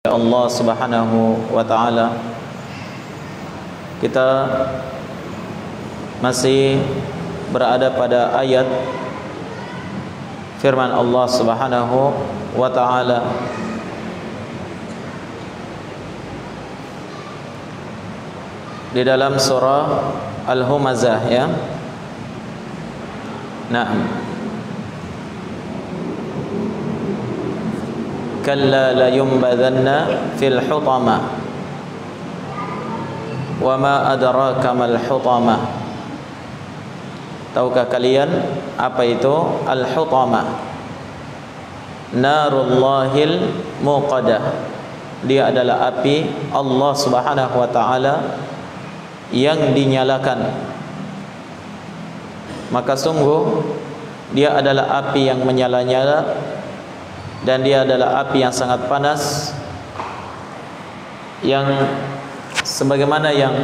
Allah Subhanahu wa taala. Kita masih berada pada ayat firman Allah Subhanahu wa taala di dalam surah Al-Humazah, ya. Naam. Kalla la yumbadhanna fil hutama wa ma adraka mal hutama. Tahukah kalian apa itu al-hutama? Narullahil muqadah. Dia adalah api Allah Subhanahu wa taala yang dinyalakan. Maka sungguh dia adalah api yang menyala-nyala, dan dia adalah api yang sangat panas, yang sebagaimana yang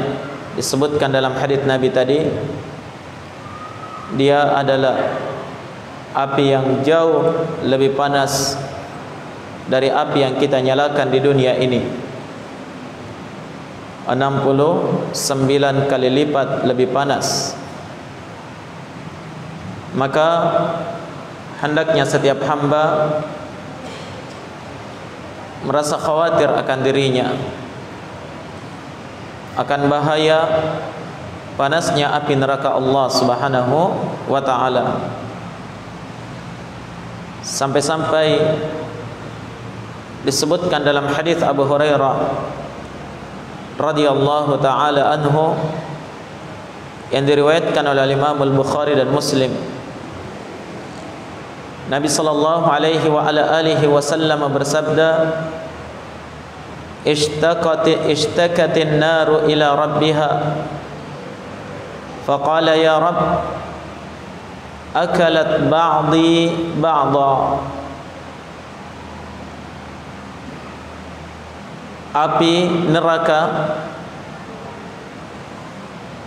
disebutkan dalam hadits Nabi tadi, dia adalah api yang jauh lebih panas dari api yang kita nyalakan di dunia ini, 69 kali lipat lebih panas. Maka hendaknya setiap hamba merasa khawatir akan dirinya, akan bahaya panasnya api neraka Allah Subhanahu wa taala. Sampai-sampai disebutkan dalam hadis Abu Hurairah radhiyallahu taala anhu yang diriwayatkan oleh Imam Al-Bukhari dan Muslim, Nabi sallallahu alaihi wa ala alihi wasallam bersabda, ishtakatin naru ila rabbiha faqala ya rabb akalat ba'di ba'dha. Api neraka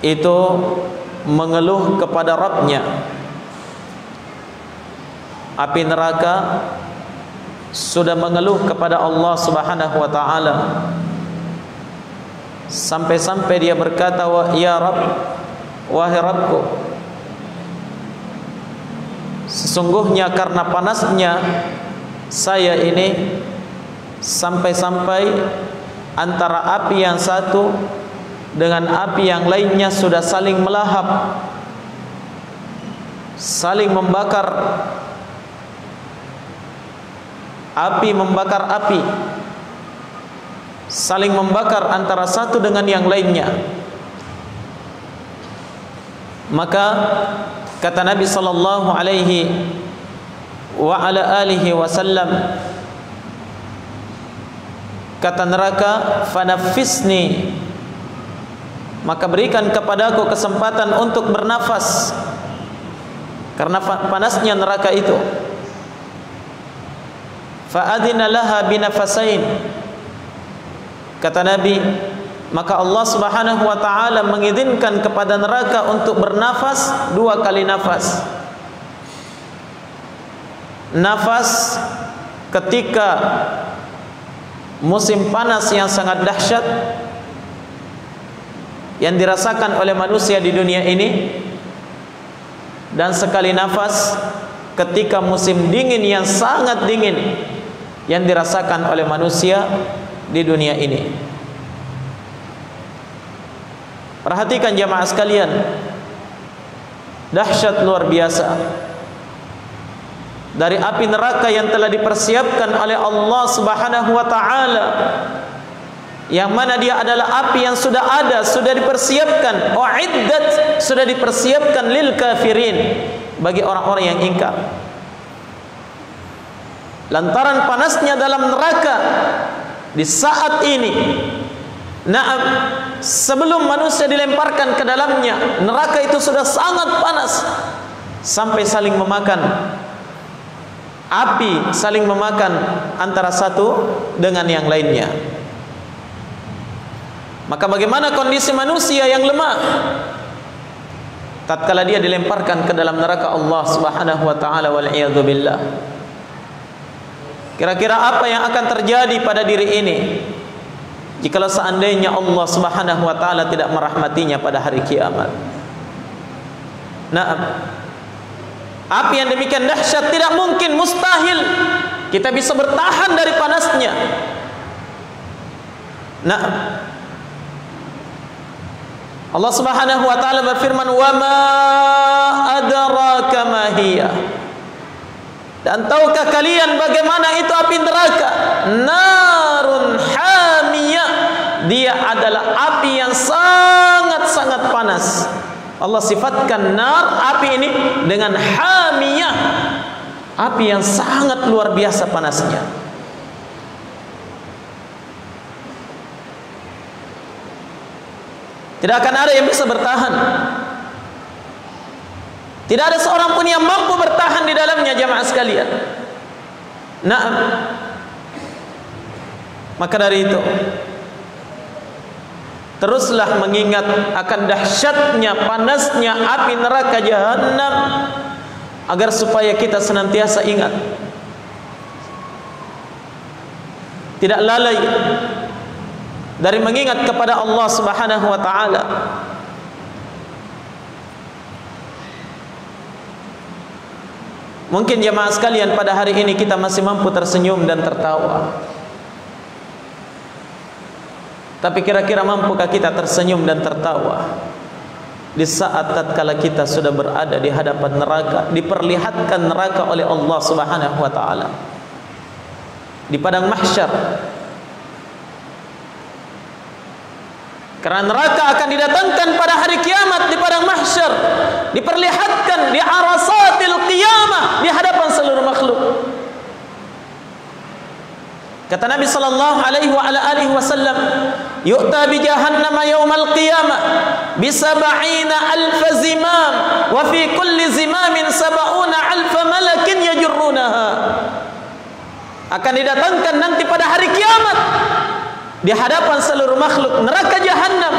itu mengeluh kepada Rabbnya. Api neraka sudah mengeluh kepada Allah Subhanahu wa taala, sampai-sampai dia berkata, ya Rabb, wahai Rabbku, sesungguhnya karena panasnya saya ini, sampai-sampai antara api yang satu dengan api yang lainnya sudah saling melahap, saling membakar. Api membakar api, saling membakar antara satu dengan yang lainnya. Maka kata Nabi sallallahu alaihi wa ala alihi wasallam, kata neraka, fanafisni, maka berikan kepadaku kesempatan untuk bernafas, karena panasnya neraka itu. Fa'adina laha binafasain, kata Nabi, maka Allah Subhanahu wa taala mengizinkan kepada neraka untuk bernafas 2 kali nafas. Nafas ketika musim panas yang sangat dahsyat yang dirasakan oleh manusia di dunia ini, dan sekali nafas ketika musim dingin yang sangat dingin yang dirasakan oleh manusia di dunia ini. Perhatikan jamaah sekalian, dahsyat luar biasa dari api neraka yang telah dipersiapkan oleh Allah Subhanahu wa taala, yang mana dia adalah api yang sudah ada, sudah dipersiapkan, uiddat, sudah dipersiapkan lil kafirin, bagi orang-orang yang ingkar. Lantaran panasnya dalam neraka di saat ini, naam, sebelum manusia dilemparkan ke dalamnya, neraka itu sudah sangat panas sampai saling memakan. Api saling memakan antara satu dengan yang lainnya. Maka bagaimana kondisi manusia yang lemah tatkala dia dilemparkan ke dalam neraka Allah Subhanahu wa taala, wal iyadzu billah. Kira-kira apa yang akan terjadi pada diri ini jikalau seandainya Allah Subhanahu wa taala tidak merahmatinya pada hari kiamat? Nah, api yang demikian dahsyat tidak mungkin, mustahil kita bisa bertahan dari panasnya. Nah, Allah Subhanahu wa taala berfirman, "Wa ma adraka ma hiya." Dan tahukah kalian bagaimana itu api neraka? Narun hamiyah. Dia adalah api yang sangat-sangat panas. Allah sifatkan nar, api ini, dengan hamiyah, api yang sangat luar biasa panasnya. Tidak akan ada yang bisa bertahan. Tidak ada seorang pun yang mampu bertahan di dalamnya, jamaah sekalian. Nah, maka dari itu, teruslah mengingat akan dahsyatnya, panasnya api neraka Jahannam, agar supaya kita senantiasa ingat, tidak lalai dari mengingat kepada Allah Subhanahu wa taala. Mungkin jemaah sekalian pada hari ini kita masih mampu tersenyum dan tertawa. Tapi kira-kira mampukah kita tersenyum dan tertawa di saat tatkala kita sudah berada di hadapan neraka, diperlihatkan neraka oleh Allah Subhanahu wa taala di padang mahsyar? Karena neraka akan didatangkan pada hari kiamat di padang mahsyar, diperlihatkan di arasatil qiyamah di hadapan seluruh makhluk. Kata Nabi sallallahu alaihi wa ala alihi wasallam, "Yu'ta bi jahannama yaumal qiyamah bi 70,000 zimam wa fi kulli zimamin 70,000 malakin yajurrunaha." Akan didatangkan nanti pada hari kiamat di hadapan seluruh makhluk neraka Jahannam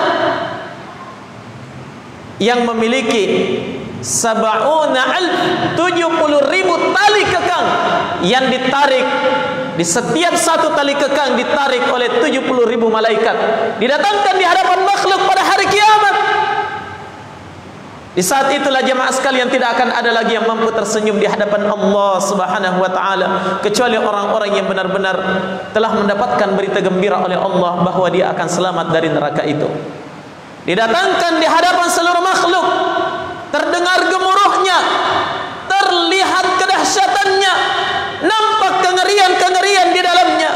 yang memiliki 70,000 tali kekang yang ditarik. Di setiap satu tali kekang ditarik oleh 70,000 malaikat, didatangkan di hadapan makhluk pada hari kiamat. Di saat itulah jemaah sekalian tidak akan ada lagi yang mampu tersenyum di hadapan Allah Subhanahu wa taala kecuali orang-orang yang benar-benar telah mendapatkan berita gembira oleh Allah bahwa dia akan selamat dari neraka itu. Didatangkan di hadapan seluruh makhluk, terdengar gemuruhnya, terlihat kedahsyatannya, nampak kengerian-kengerian di dalamnya.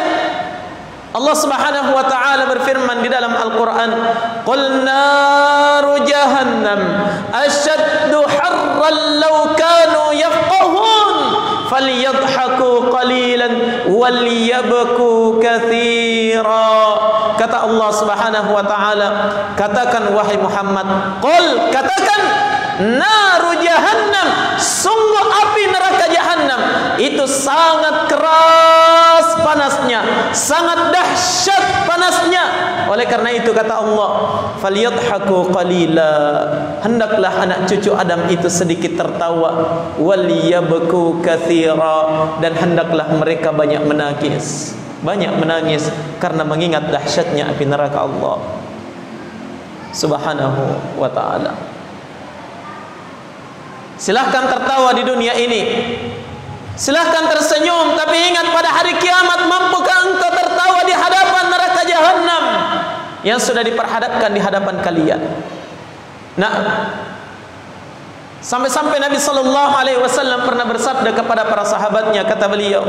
Allah Subhanahu wa taala berfirman di dalam Al-Qur'an, "Qul naru jahannam ashaddu harran law kanu yafqahun falyadhaku qalilan walyabku katsira." Kata Allah Subhanahu wa taala, katakan wahai Muhammad, qul, katakan, naru jahannam, sungguh api neraka Jahannam itu sangat keras panasnya, sangat dahsyat panasnya. Oleh karena itu kata Allah, falyadhaku qalila, hendaklah anak cucu Adam itu sedikit tertawa, walyabku katsira, dan hendaklah mereka banyak menangis, karena mengingat dahsyatnya api neraka Allah Subhanahu wa taala. Silahkan tertawa di dunia ini, silahkan tersenyum, tapi ingat pada hari kiamat, mampukah engkau tertawa di hadapan neraka Jahannam yang sudah diperhadapkan di hadapan kalian? Nah, sampai-sampai Nabi sallallahu alaihi wasallam pernah bersabda kepada para sahabatnya, kata beliau,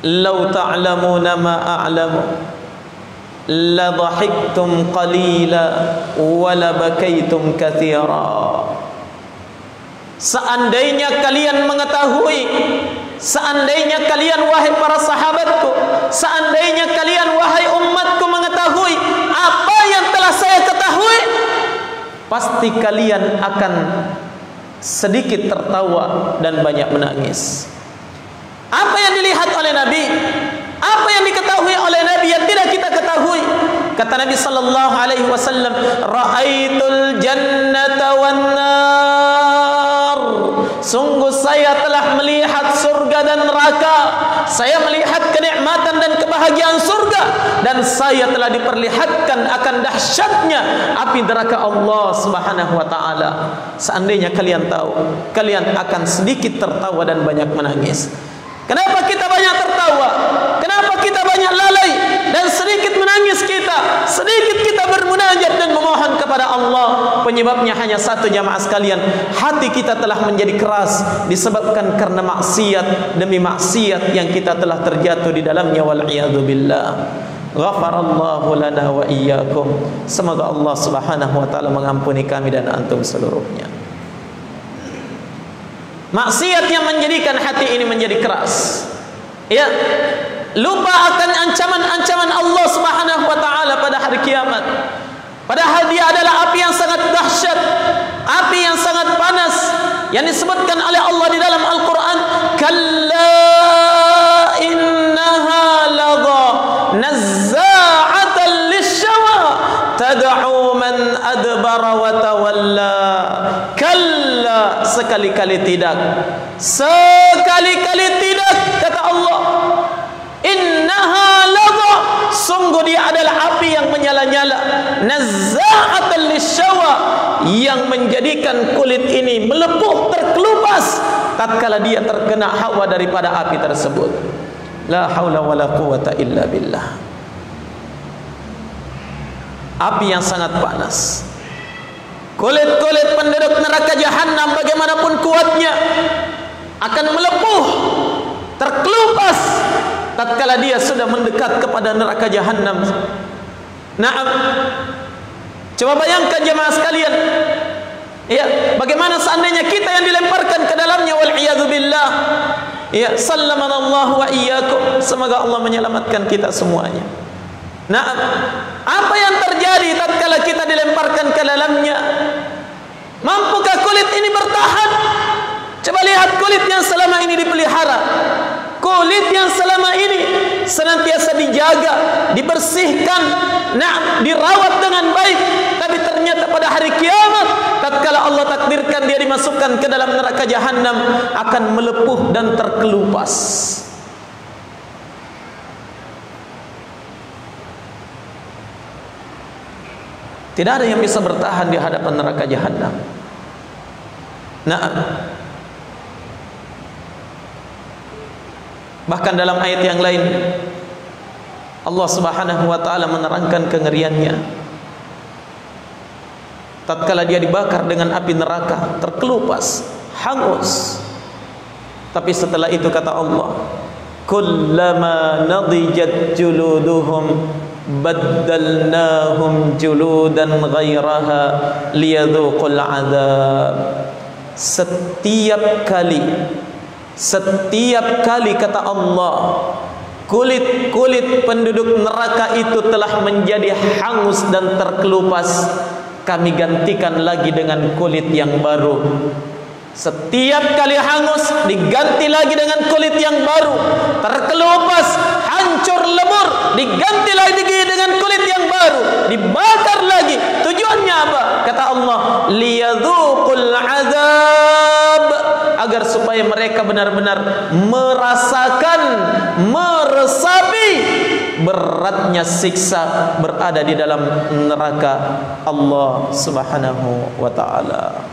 "Lau ta'lamuna ma a'lamu la dhahiktum qalila wa la bakaitum katsira." Seandainya kalian mengetahui, seandainya kalian wahai para sahabatku, seandainya kalian wahai umatku mengetahui apa yang telah saya ketahui, pasti kalian akan sedikit tertawa dan banyak menangis. Apa yang dilihat oleh Nabi, apa yang diketahui oleh Nabi yang tidak kita ketahui? Kata Nabi sallallahu alaihi wasallam, "Ra'aitul jannata wan nar." sungguh saya telah melihat surga dan neraka, saya melihat kenikmatan dan kebahagiaan surga, dan saya telah diperlihatkan akan dahsyatnya api neraka Allah Subhanahu wa taala. Seandainya kalian tahu, kalian akan sedikit tertawa dan banyak menangis. Kenapa kita banyak tertawa? Kenapa kita banyak lalai dan sedikit menangis kita? Sedikit kita bermunajat dan memohon kepada Allah. Penyebabnya hanya satu, jamaah sekalian. Hati kita telah menjadi keras disebabkan karena maksiat demi maksiat yang kita telah terjatuh di dalamnya, wal iyadu billah. Ghafarallahu lana wa iyyakum. Semoga Allah Subhanahu wa taala mengampuni kami dan antum seluruhnya. Maksiat yang menjadikan hati ini menjadi keras, ya, lupa akan ancaman-ancaman Allah Subhanahu wa taala pada hari kiamat. Padahal dia adalah api yang sangat dahsyat, api yang sangat panas, yang disebutkan oleh Allah di dalam Al-Quran, kalla innaha lagha nazza'atan lisyawa tad'u man adbara wa tawalla. Kalla, sekali-kali tidak, sekali-kali tidak, kata Allah. Innaha lagha, sungguh dia adalah api yang menyala-nyala, nazza'atan lisyawa, yang menjadikan kulit ini melepuh, terkelupas tatkala dia terkena hawa daripada api tersebut. La haula wala quwata illa billah. Api yang sangat panas. Kulit-kulit penduduk neraka jahanam bagaimanapun kuatnya akan melepuh, terkelupas tatkala dia sudah mendekat kepada neraka jahanam. Naam. Coba bayangkan jemaah sekalian, ya, bagaimana seandainya kita yang dilemparkan ke dalamnya, wal iyadu billah. Ya, sallamanallahu wa iyyakum. Semoga Allah menyelamatkan kita semuanya. Nah, apa yang terjadi tatkala kita dilemparkan ke dalamnya? Mampukah kulit ini bertahan? Coba lihat kulit yang selama ini dipelihara, kulit yang selama ini senantiasa dijaga, dibersihkan, nah, dirawat dengan baik, tapi ternyata pada hari kiamat tatkala Allah takdirkan dia dimasukkan ke dalam neraka jahanam akan melepuh dan terkelupas. Tidak ada yang bisa bertahan di hadapan neraka jahanam. Nah, bahkan dalam ayat yang lain Allah Subhanahu wa taala menerangkan kengeriannya. Tatkala dia dibakar dengan api neraka, terkelupas, hangus. Tapi setelah itu kata Allah, kullama nadijat juluduhum baddalnahum juludan ghairaha liyadhuqul adzab. Setiap kali kata Allah, kulit-kulit penduduk neraka itu telah menjadi hangus dan terkelupas, kami gantikan lagi dengan kulit yang baru. Setiap kali hangus diganti lagi dengan kulit yang baru, terkelupas, hancur lebur, diganti lagi dengan kulit yang baru, dibakar lagi. Tujuannya apa? Kata Allah, liyadzuqul azab, agar supaya mereka benar-benar merasakan, meresapi beratnya siksa berada di dalam neraka Allah Subhanahu wa taala.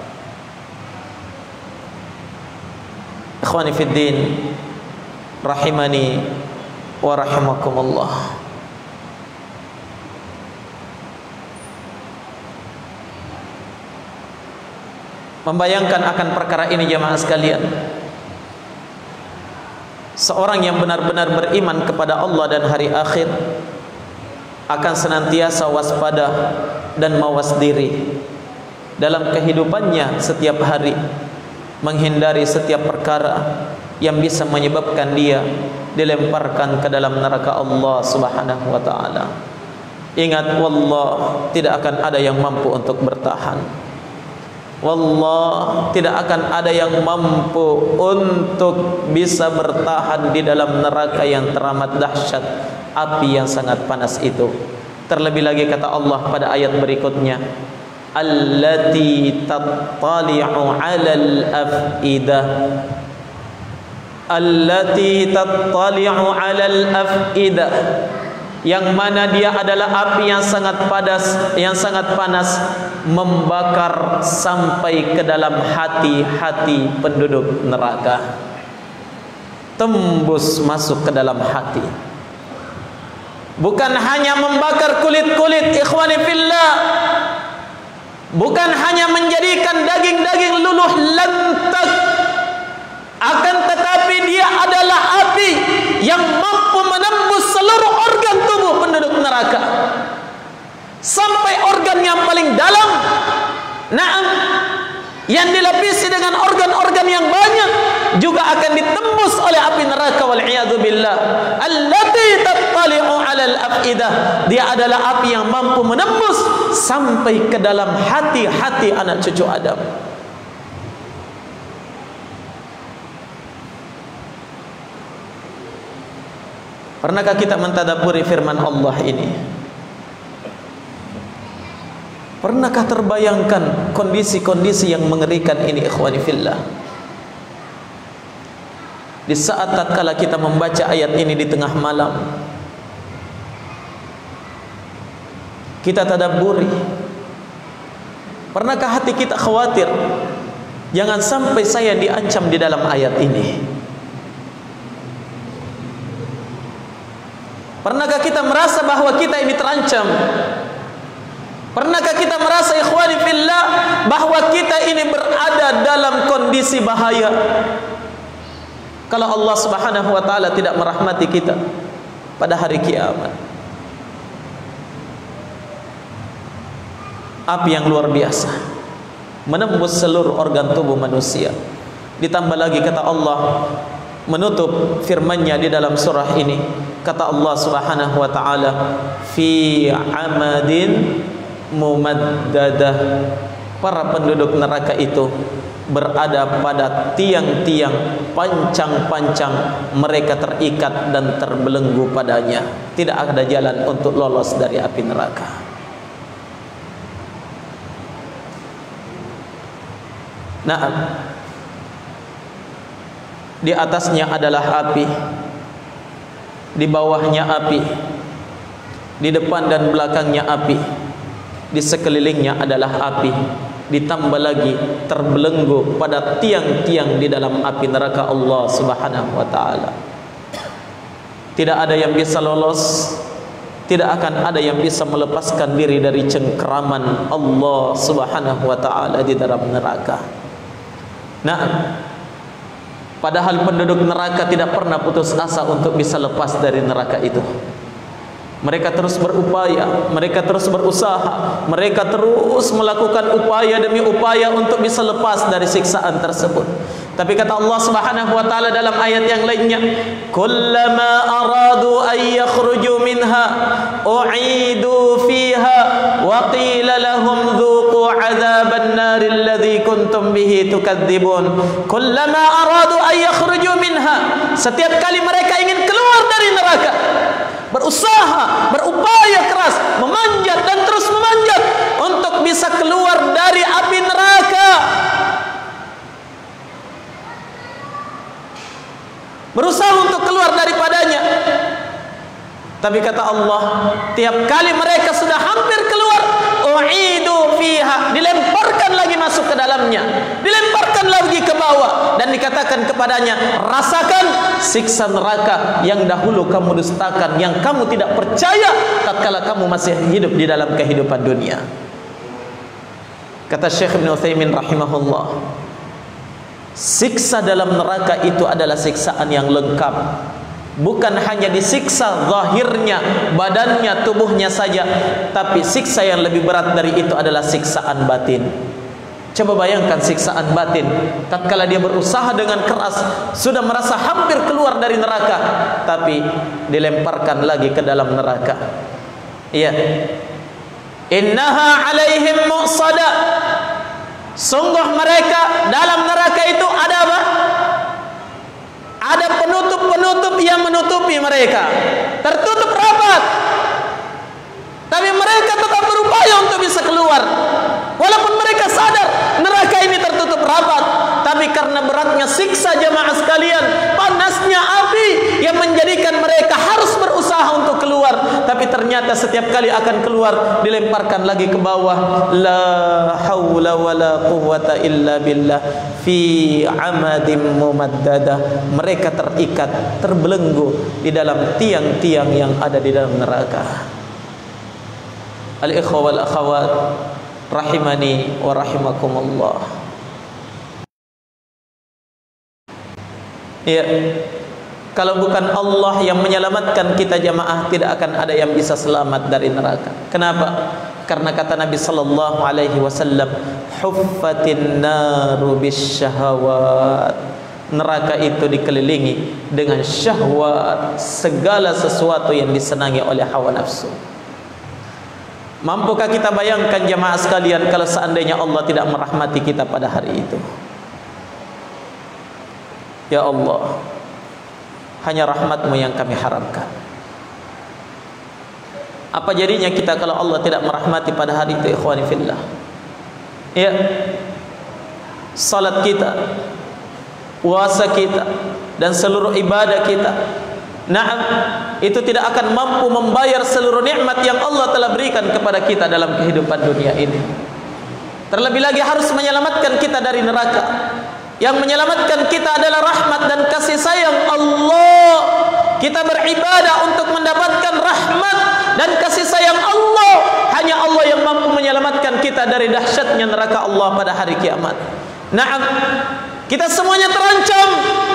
Ikhwani fid din, rahimani wa rahimakumullah. Membayangkan akan perkara ini jemaah sekalian, seorang yang benar-benar beriman kepada Allah dan hari akhir akan senantiasa waspada dan mawas diri dalam kehidupannya setiap hari, menghindari setiap perkara yang bisa menyebabkan dia dilemparkan ke dalam neraka Allah Subhanahu wa taala. Ingat, wallah, tidak akan ada yang mampu untuk bertahan. Wallah, tidak akan ada yang mampu untuk bisa bertahan di dalam neraka yang teramat dahsyat, api yang sangat panas itu. Terlebih lagi kata Allah pada ayat berikutnya, allati tattali'u 'alal afidah, allati tattali'u 'alal afidah, yang mana dia adalah api yang sangat panas, membakar sampai ke dalam hati-hati penduduk neraka, tembus masuk ke dalam hati. Bukan hanya membakar kulit-kulit, ikhwani fillah, bukan hanya menjadikan daging-daging luluh lantak, akan tetapi dia adalah api yang mampu menembus seluruh organ tubuh penduduk neraka, sampai organ yang paling dalam, naam, yang dilapisi dengan organ-organ yang banyak, juga akan ditembus oleh api neraka, wal'iyadu billah. Allati tattali'u 'alal afidah, dia adalah api yang mampu menembus sampai ke dalam hati-hati anak cucu Adam. Pernahkah kita mentadabburi firman Allah ini? Pernahkah terbayangkan kondisi-kondisi yang mengerikan ini, ikhwani fillah? Di saat tatkala kita membaca ayat ini di tengah malam, kita tadabburi. Pernahkah hati kita khawatir, jangan sampai saya diancam di dalam ayat ini? Pernahkah kita merasa bahwa kita ini terancam? Pernahkah kita merasa, ikhwani fillah, bahwa kita ini berada dalam kondisi bahaya? Kalau Allah Subhanahu wa taala tidak merahmati kita pada hari kiamat. Api yang luar biasa menembus seluruh organ tubuh manusia. Ditambah lagi kata Allah menutup firman-Nya di dalam surah ini, kata Allah Subhanahu wa taala, fi amadin mumaddadah, para penduduk neraka itu berada pada tiang-tiang pancang-pancang, mereka terikat dan terbelenggu padanya, tidak ada jalan untuk lolos dari api neraka. Nah, di atasnya adalah api, di bawahnya api, di depan dan belakangnya api, di sekelilingnya adalah api, ditambah lagi terbelenggu pada tiang-tiang di dalam api neraka Allah Subhanahu wa taala. Tidak ada yang bisa lolos, tidak akan ada yang bisa melepaskan diri dari cengkeraman Allah Subhanahu wa taala di dalam neraka. Nah, padahal penduduk neraka tidak pernah putus asa untuk bisa lepas dari neraka itu. Mereka terus berupaya, mereka terus berusaha, mereka terus melakukan upaya demi upaya untuk bisa lepas dari siksaan tersebut. Tapi kata Allah Subhanahu wa taala dalam ayat yang lainnya, kullama aradu an yakhruju minha u'idu fiha wa qila lahum dhuqu 'adzaban nar alladzi kuntum bihi tukadzibun. Kullama aradu an yakhruju minha, setiap kali mereka ingin keluar dari neraka, berusaha, berupaya keras, memanjat dan terus memanjat untuk bisa keluar dari api neraka, berusaha untuk keluar daripadanya. Tapi kata Allah, tiap kali mereka sudah hampir keluar, u'idu fiha, dilemparkan lagi masuk ke dalamnya, dilemparkan lagi ke bawah, dan dikatakan kepadanya, rasakan siksa neraka yang dahulu kamu dustakan, yang kamu tidak percaya tatkala kamu masih hidup di dalam kehidupan dunia. Kata Syekh Ibn Utsaimin rahimahullah, siksa dalam neraka itu adalah siksaan yang lengkap. Bukan hanya disiksa zahirnya, badannya, tubuhnya saja, tapi siksa yang lebih berat dari itu adalah siksaan batin. Coba bayangkan siksaan batin, tatkala dia berusaha dengan keras, sudah merasa hampir keluar dari neraka, tapi dilemparkan lagi ke dalam neraka. Iya. Innaha alaihim mu'sada. Sungguh mereka dalam neraka itu ada apa? Ada penutup-penutup yang menutupi mereka, tertutup rapat, tapi mereka tetap berupaya untuk bisa keluar. Walaupun mereka sadar neraka ini tertutup rapat, tapi karena beratnya siksa jamaah sekalian, panasnya api yang menjadikan mereka harus berusaha untuk keluar, tapi ternyata setiap kali akan keluar dilemparkan lagi ke bawah. La haula wala quwwata illa billah fi amadim mumaddadah. Mereka terikat, terbelenggu di dalam tiang-tiang yang ada di dalam neraka. Al-ikhwa wal akhawat rahimani wa rahimakumullah. Ya, kalau bukan Allah yang menyelamatkan kita jamaah, tidak akan ada yang bisa selamat dari neraka. Kenapa? Karena kata Nabi sallallahu alaihi wasallam, huffatin naru bisyahawat. Neraka itu dikelilingi dengan syahwat, segala sesuatu yang disenangi oleh hawa nafsu. Mampukah kita bayangkan jamaah sekalian kalau seandainya Allah tidak merahmati kita pada hari itu? Ya Allah, hanya rahmat-Mu yang kami harapkan. Apa jadinya kita kalau Allah tidak merahmati pada hari itu, ikhwani fillah? Ya, salat kita, puasa kita, dan seluruh ibadah kita, na'am, itu tidak akan mampu membayar seluruh nikmat yang Allah telah berikan kepada kita dalam kehidupan dunia ini. Terlebih lagi harus menyelamatkan kita dari neraka. Yang menyelamatkan kita adalah rahmat dan kasih sayang Allah. Kita beribadah untuk mendapatkan rahmat dan kasih sayang Allah. Hanya Allah yang mampu menyelamatkan kita dari dahsyatnya neraka Allah pada hari kiamat. Naam, kita semuanya terancam.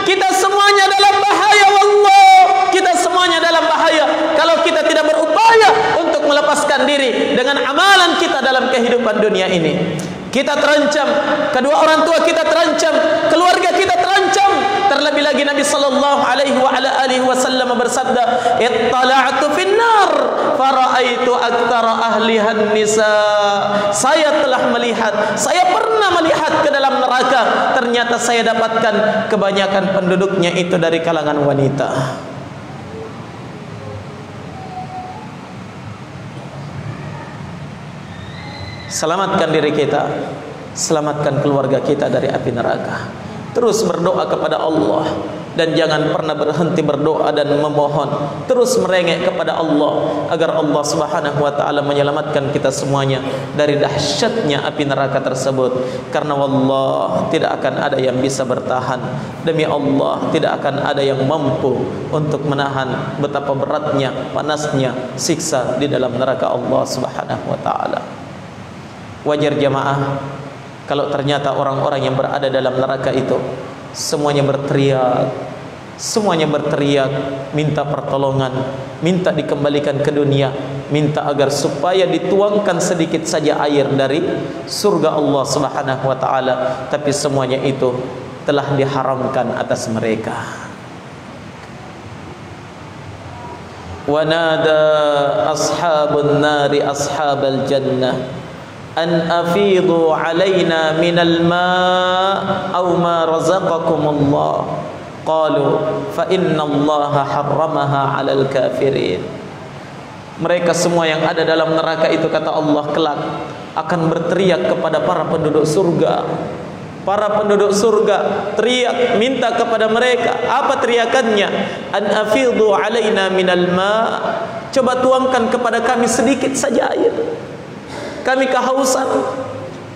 Kita semuanya dalam bahaya, wallah. Kita semuanya dalam bahaya kalau kita tidak berupaya untuk melepaskan diri dengan amalan kita dalam kehidupan dunia ini. Kita terancam, kedua orang tua kita terancam, keluarga kita terancam. Terlebih lagi Nabi sallallahu alaihi wa ala alihi wasallam bersabda, "Ittala'tu finnar fara'aitu aktsara ahliha nisa." Saya telah melihat, saya pernah melihat ke dalam neraka, ternyata saya dapatkan kebanyakan penduduknya itu dari kalangan wanita. Selamatkan diri kita, selamatkan keluarga kita dari api neraka. Terus berdoa kepada Allah dan jangan pernah berhenti berdoa dan memohon. Terus merengek kepada Allah agar Allah Subhanahu wa taala menyelamatkan kita semuanya dari dahsyatnya api neraka tersebut. Karena wallah tidak akan ada yang bisa bertahan. Demi Allah tidak akan ada yang mampu untuk menahan betapa beratnya, panasnya siksa di dalam neraka Allah Subhanahu wa taala. Wajar jamaah kalau ternyata orang-orang yang berada dalam neraka itu semuanya berteriak, minta pertolongan, minta dikembalikan ke dunia, minta agar supaya dituangkan sedikit saja air dari surga Allah Subhanahu wa taala, tapi semuanya itu telah diharamkan atas mereka. Wa nada ashabun nari ashabal jannah an afidu alaina minal ma' aw ma razaqakumullah qalu fa innallaha harramaha 'alal kafirin. Mereka semua yang ada dalam neraka itu, kata Allah, kelak akan berteriak kepada para penduduk surga. Para penduduk surga teriak minta kepada mereka. Apa teriakannya? An afidu alaina minal ma', coba tuangkan kepada kami sedikit saja air. Kami kehausan,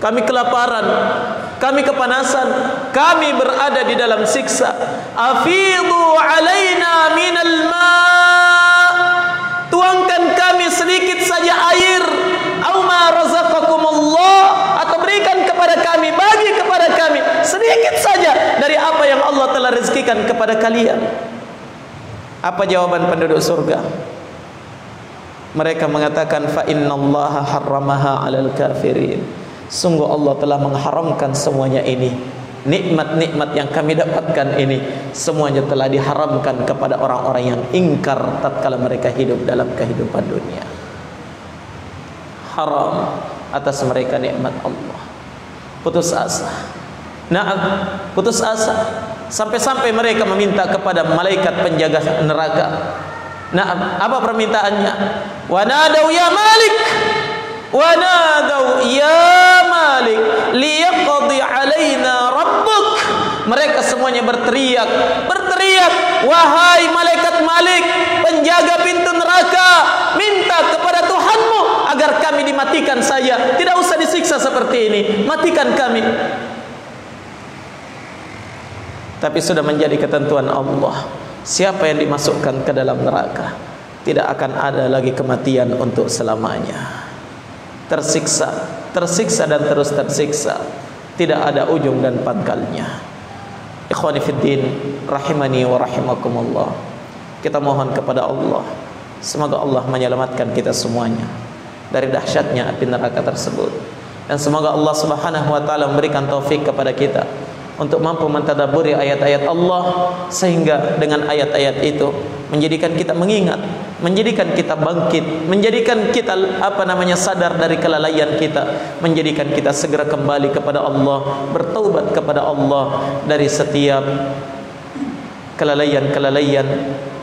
kami kelaparan, kami kepanasan, kami berada di dalam siksa. Afidhu alaina minal ma', tuangkan kami sedikit saja air. Au ma razaqakumullah, atau berikan kepada kami, bagi kepada kami sedikit saja dari apa yang Allah telah rezekikan kepada kalian. Apa jawaban penduduk surga? Mereka mengatakan fa innallaha harramaha 'alal kafirin. Sungguh Allah telah mengharamkan semuanya ini. Nikmat-nikmat yang kami dapatkan ini semuanya telah diharamkan kepada orang-orang yang ingkar tatkala mereka hidup dalam kehidupan dunia. Haram atas mereka nikmat Allah. Putus asa. Putus asa. Sampai-sampai mereka meminta kepada malaikat penjaga neraka. Apa permintaannya? Wa nadau ya Malik, wa nadau ya Malik. Malik liyaqdi alaina rabbuk. Mereka semuanya berteriak, wahai malaikat Malik, penjaga pintu neraka, minta kepada Tuhanmu agar kami dimatikan saja, tidak usah disiksa seperti ini, matikan kami. Tapi sudah menjadi ketentuan Allah, siapa yang dimasukkan ke dalam neraka tidak akan ada lagi kematian untuk selamanya. Tersiksa dan terus tersiksa, tidak ada ujung dan pangkalnya. Ikhwani fiddin, rahimani wa rahimakumullah. Kita mohon kepada Allah, semoga Allah menyelamatkan kita semuanya dari dahsyatnya api neraka tersebut, dan semoga Allah Subhanahu wa taala memberikan taufik kepada kita untuk mampu mentadabburi ayat-ayat Allah, sehingga dengan ayat-ayat itu menjadikan kita mengingat, menjadikan kita bangkit, menjadikan kita sadar dari kelalaian kita, menjadikan kita segera kembali kepada Allah, bertaubat kepada Allah dari setiap kelalaian-kelalaian,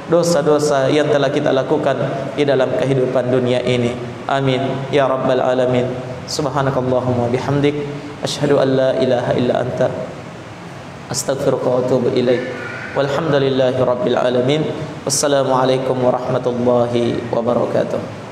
dosa-dosa yang telah kita lakukan di dalam kehidupan dunia ini. Amin ya rabbal alamin. Subhanakallahumma bihamdik, asyhadu an la ilaha illa anta, astaghfiruka wa atubu ilaik. Walhamdulillahi rabbil alamin. Wassalamualaikum warahmatullahi wabarakatuh.